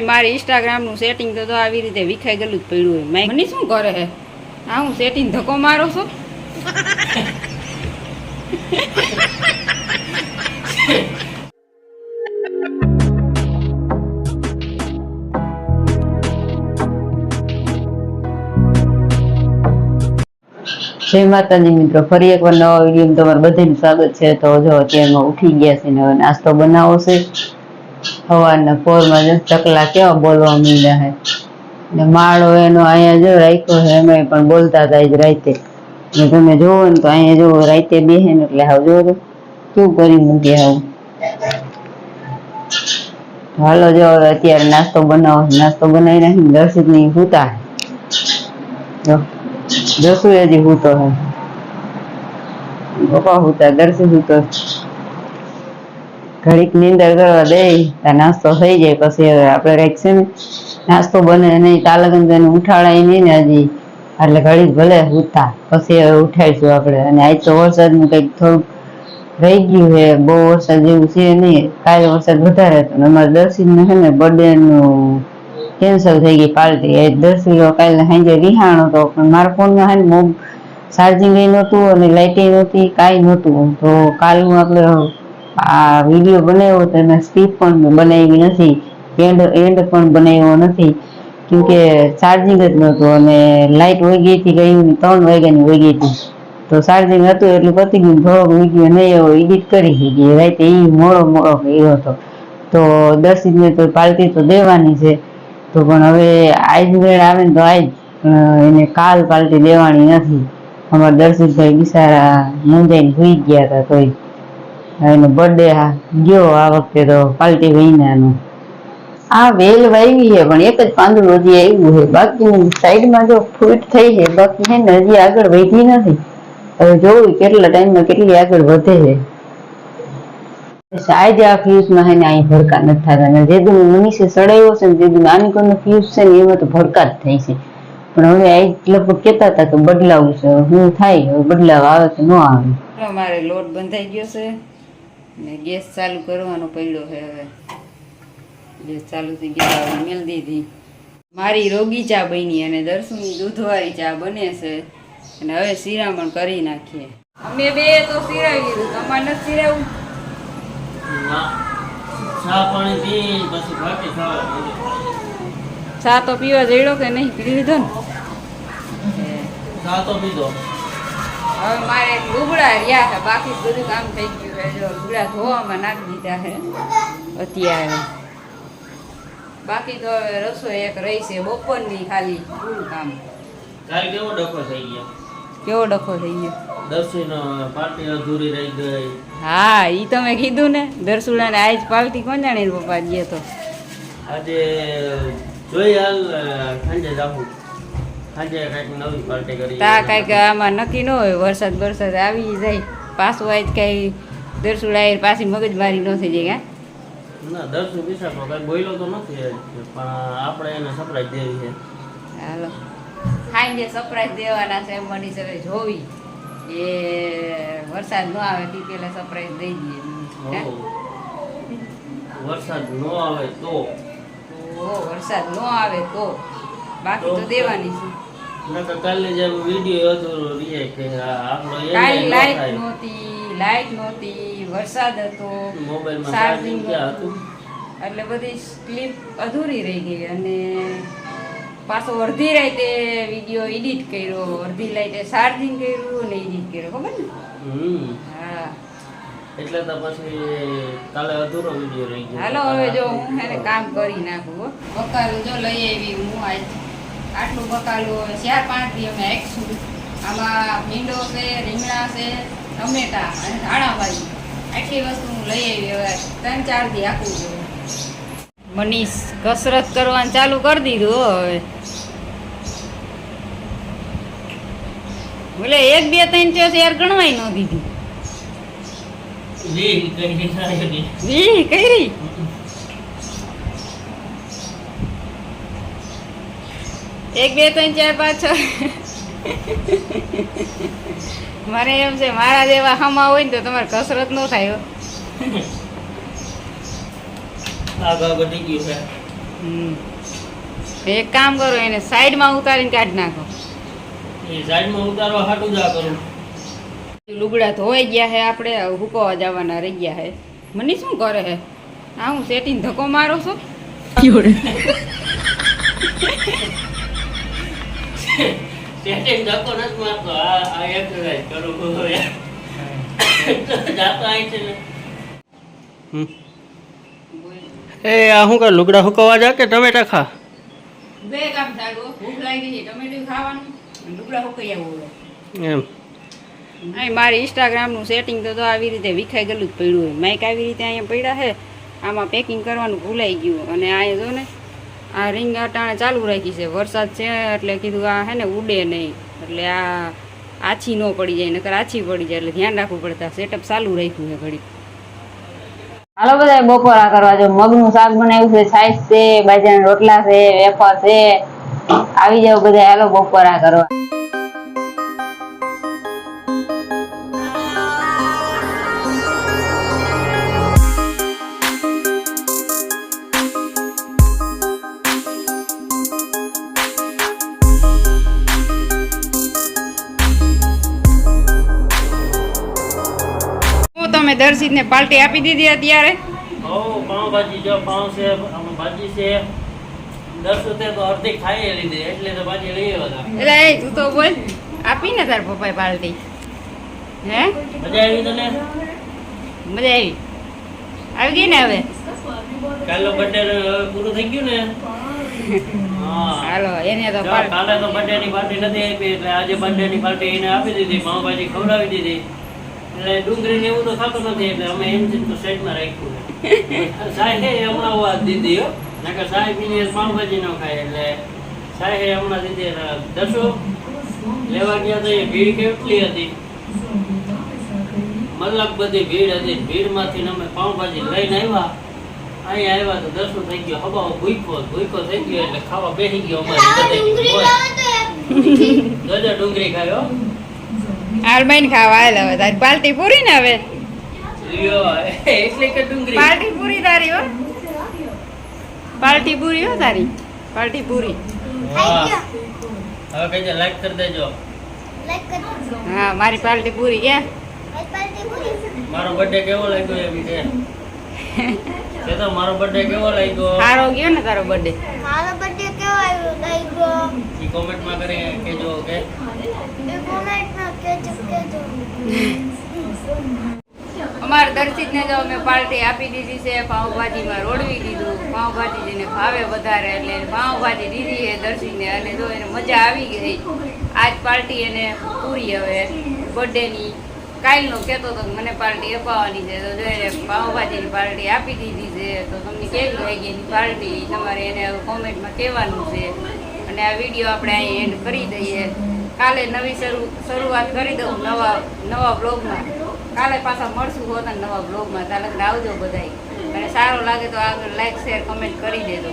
મારે ઇન્સ્ટાગ્રામનું સેટિંગ તો આવી રીતે વિખાઈ ગયેલું જ પડ્યું હોય. મને શું કરે હે? હા, હું સેટિંગ ધક્કો મારો છું. જય માતાજી મિત્રો, ફરી એકવાર નવા વિડીયોમાં તમારું બધાનું સ્વાગત છે. તો જો અત્યારમાં ઉઠી ગયા છે ને હવે નાસ્તો બનાવો છે. સવારના પોરમાં જો ચકલા કેવા બોલવા માંડ્યા છે ને માળો એનો અહીંયા જો રાખ્યો છે, એમાં પણ બોલતા હતા જ રાતે. ને તમે જોવો ને તો અહીંયા જો રાતે બેસે ને એટલે હાવ જો શું કરી મૂકે હાવ. હાલો જો હવે અત્યારે નાસ્તો બનાવો. નાસ્તો બનાવી નાખીને દર્શિત ની હુતા જો જસુ હજી હૂતો હે, પપ્પા હુતા, દર્શી હૂતો. ઘડીક નીંદર કરવા દે નાસ્તો થઈ જાય પછી હવે આપણે કઈક છે ને નાસ્તો બને નહીં તાલગન તેને ઉઠાડાય નહીં ને હજી, એટલે ઘડીક ભલે હુતા પછી હવે ઉઠાડીશું આપણે. અને આજ તો વરસાદનું કંઈક થોડુંક રહી ગયું છે, બહુ વરસાદ જેવું છે નહીં. કાલે વરસાદ વધારે હતો ને અમારે દર્શીને છે ને બર્થડે નું કેન્સલ થઈ ગઈ પાર્ટી. એ દર્શી કાલે સાંજે વિહાણ હતો પણ મારા ફોનમાં છે ને ચાર્જિંગ નહોતું અને લાઇટ નહોતી, કાંઈ નહોતું. તો કાલ હું આપણે આ વિડીયો બનાવ્યો તો એમાં સ્પીચ પણ બનાવી નથી, એન્ડ પણ બનાવ્યો નથી, કેમકે ચાર્જિંગ જ નહોતું અને લાઇટ વહી ગઈ હતી. ગઈ 3 વાગ્યાની વહી ગઈ હતી તો ચાર્જિંગ હતું એટલું પતી ગયું. થોડોક વિડીયો નહીં એવો એડિટ કરી શકીએ. રાતે એ મોડો ગયો હતો. તો દર્શિતને તો પાર્ટી તો દેવાની છે, તો પણ હવે આજ વેળ આવે ને તો આજ, એને કાલ પાર્ટી દેવાની નથી. અમારા દર્શિતભાઈ બિચારા મુંજાઈને સુઈ ગયા હતા. તોય એનો બર્થડે ગયો આ વખતે તો પાર્ટી વિનાનું. આ વેલ વાવી છે પણ એક જ પાંદડું હજી આવ્યું છે, બાકી સાઈડમાં જો ફ્રૂટ થઈ છે, બાકી છે ને હજી આગળ વધી નથી. હવે જોવું કેટલા ટાઈમમાં કેટલી આગળ વધે છે. આજ આ ફ્યુઝમાં છે ને અહીં ભડકા નથી થતા ને જે તું મનીષે ચડાવ્યો છે ને જે તું આનિકોનો ફ્યુઝ છે ને એમાં તો ભડકા જ થાય છે. પણ હવે આ લગભગ કહેતા હતા કે બદલાવું છે, શું થાય હવે બદલાવ આવે કે ન આવે. મારે લોટ બંધાઈ ગયો છે ને ગેસ ચાલુ કરવાનો પડ્યો છે. હવે ગેસ ચાલુ થઈ ગયો, મેલ દીધી. મારી રોગી ચા બની અને દર્શુની દૂધવાળી ચા બને છે અને હવે શિરામણ કરી નાખીએ. અમે બે તો શિરાવી દીધું, તમારે નથી શિરાવું? ચા તો પીવા જઈડો કે નહીં? પી લીધો ને? હવે મારે લુગડા રહ્યા છે, બાકી બધું કામ થઈ ગયું છે. જો લુગડા ધોવામાં નાખી દીધા છે અત્યારે. બાકી તો હવે રસોઈ એક રહી છે બપોરની, ખાલી પૂરું કામ. કાલ કેવો ડખો થઈ ગયો? કેવો ડખો થઈ ગયો? દર્શીનો પાર્ટી અધૂરી રહી ગઈ. હા, ઈ તમે કીધું ને દર્શુડાને આજ પાર્ટી કોણ જાણે પપ્પા ગયો તો. આજે જોઈ હાલ સાંજે જાવું, સાંજે કઈક નવી પાર્ટી કરી. તા કઈક આમાં નક્કી ન હોય, વરસાદ આવી જાય પાછું આજ કઈ દર્શુડા પાછી મગજમારી ન થઈ જાય. ના, દર્શુ બિસાડો કઈ બોલ્યો તો નથી પણ આપણે એને સરપ્રાઈઝ દેવી છે. હાલો સાંજે સરપ્રાઈઝ દેવાના છે. મનીષ હવે જોવી એ વરસાદ ન આવે તે પેલા સરપ્રાઈઝ દઈ દઈએ. વરસાદ ન આવે તો? વરસાદ ન આવે તો બાકી તો દેવાની છે. નકર કાલે જે વિડિયો હતો રીએ કે આપણો કાલ લાઈટ નહોતી, વરસાદ હતો, મોબાઈલમાં ચાર્જિંગ ક્યાં હતું, એટલે બધી ક્લિપ અધૂરી રહી ગઈ. અને પાછો અડધી રાતે વિડીયો એડિટ કર્યો, અડધી રાતે ચાર્જિંગ કર્યું અને એડિટ કર્યો, ખબર ને? હા, એટલે તો પછી કાલે અધૂરો વિડીયો રહી ગયો. હાલો હવે જો હું એને કામ કરી નાખું. બકાલું જો લઈ આવી હું આજ. આટલું બકાલું 4-5 દી અમે આખશું. આમાં ભીંડો છે, રીંગણા છે, ટમેટા અને ધાણાભાજી, આટલી વસ્તુ હું લઈ આવી. હવે 3-4 દી આખું છું. મનીષ કસરત કરવાનું ચાલુ કરી દીધું. હવે બોલે 1, 2, 3, 4 યાર ગણવાય ન દીધી. 20 કરી. એક, બે, 3, 4, 5, 6. મારે એમ છે મારા જેવા હમા હોય ને તો તમારે કસરત ન થાય. આગળ વધી ગયું છે. એક કામ કરો, એને સાઈડમાં ઉતારીને કાઢી નાખો. એ સાઈડમાં ઉતારવા હાટું જ આ કરું. લુગડા ધોવાઈ ગયા હે, આપણે હુકવા જવાના રહી ગયા હે. મને શું કરે હે? આ હું સેટિંગ ધક્કો મારો છો? સેટિંગ ધક્કો નથી મારતો, આ એક્સરસાઇઝ કરું જાતો અહીં છે ને. એ આ શું કર લુગડા હુકવા જા કે ટમેટા ખા? બે કામ ચાલુ. ભૂખ લાગી છે, ટમેટું ખાવાનું, લુગડા હુકાઈ આવું. એમ અહીં મારી ઇન્સ્ટાગ્રામનું સેટિંગ તો આવી રીતે વિખાઈ ગયેલું જ પડ્યું હોય. માઇક આવી રીતે અહીંયા પડ્યા છે, આમાં પેકિંગ કરવાનું ભૂલાઈ ગયું. અને આ જો ને આ રિંગ અટાણે ચાલુ રાખી છે, વરસાદ છે એટલે કીધું આ હે ને ઉડે નહીં, એટલે આ આછી ન પડી જાય, નકર આછી પડી જાય, એટલે ધ્યાન રાખવું પડતા. સેટઅપ ચાલુ રાખ્યું છે ઘડી. હાલો બધા બપોરા કરવા. જો મગનું શાક બનાવ્યું છે, છાશ છે, બાજરાના રોટલા છે, વેફર છે. આવી જાવ બધા, હાલો બપોરા કરવા. તમે દર્શિતને પાર્ટી આપી દીધી અત્યારે? ઓ પાવભાજી જો પાવ છે, આમાં ભાજી છે. 10 રૂપિયા તો અડધી ખાઈ લીધી એટલે તો ભાજી લઈ આવ્યા હતા. એટલે એ તું તો બોલ, આપી ને તાર પપ્પાએ પાર્ટી. હે મજા આવી તને? મજા આવી ગઈ ને? હવે કાલનો બર્થડે પૂરું થઈ ગયું ને? હા હાલો એને તો જો કાલે તો બર્થડે ની પાર્ટી નથી આપી, એટલે આજે બર્થડે ની પાર્ટી એને આપી દીધી, પાવભાજી ખવડાવી દીધી. એટલે ડુંગળી ને એવું તો થતું નથી, એટલે અમે એમ તો સાઈડમાં રાખ્યું. સાહેબ હમણાં વાત દીધી હો, નકર સાહેબ પીને પાવભાજી ન ખાય, એટલે સાહેબ હમણાં દીધી. દસો લેવા ગયા તો એ ભીડ કેટલી હતી, મતલબ બધી ભીડ હતી. ભીડમાંથી અમે પાવભાજી લઈને આવ્યા, અહીંયા આવ્યા તો દસો થઈ ગયો, હબાવો ભૂખો થઈ ગયો, એટલે ખાવા બેસી ગયો. અમારી ડુંગળી ખાયો આલબાઈન ખાવા આવેલ. હવે તારી પાર્ટી પૂરી ને? હવે એટલે કે ડુંગળી પાર્ટી પૂરી તારી હો, પાર્ટી પૂરી હો તારી, પાર્ટી પૂરી. હા હવે કઈ લાઈક કરી દેજો. હા મારી પાર્ટી પૂરી. ક્યાં મારો બર્થડે કેવો લાગ્યો એમ કે તો મારો બર્થડે કેવો લાગ્યો? સારો ગયો ને તારો બર્થડે? મારો બર્થડે કેવો લાગ્યો? ઈ કોમેન્ટમાં કરી કેજો કે અમારે દર્શિતને જો અમે પાર્ટી આપી દીધી છે, પાવભાજીમાં રોડવી દીધું. પાવભાજી જેને ભાવે વધારે એટલે એને પાવભાજી દીધી છે દર્શિતને, અને જો એને મજા આવી ગઈ. આજ પાર્ટી એને પૂરી. હવે બર્થડેની કાલનો કહેતો હતો મને પાર્ટી અપાવવાની છે, તો જો એને પાવભાજીની પાર્ટી આપી દીધી છે. તો તમને કેવી લાગી એની પાર્ટી તમારે એને કોમેન્ટમાં કહેવાનું છે. અને આ વિડીયો આપણે અહીં એન્ડ કરી દઈએ. કાલે નવી શરૂઆત કરી દઉં નવા બ્લોગમાં. કાલે પાછા મળશું હોતા નવા બ્લોગમાં. ત્યાં લગ્ન આવજો બધાય, અને સારો લાગે તો આગળ લાઈક શેર કમેન્ટ કરી દેજો.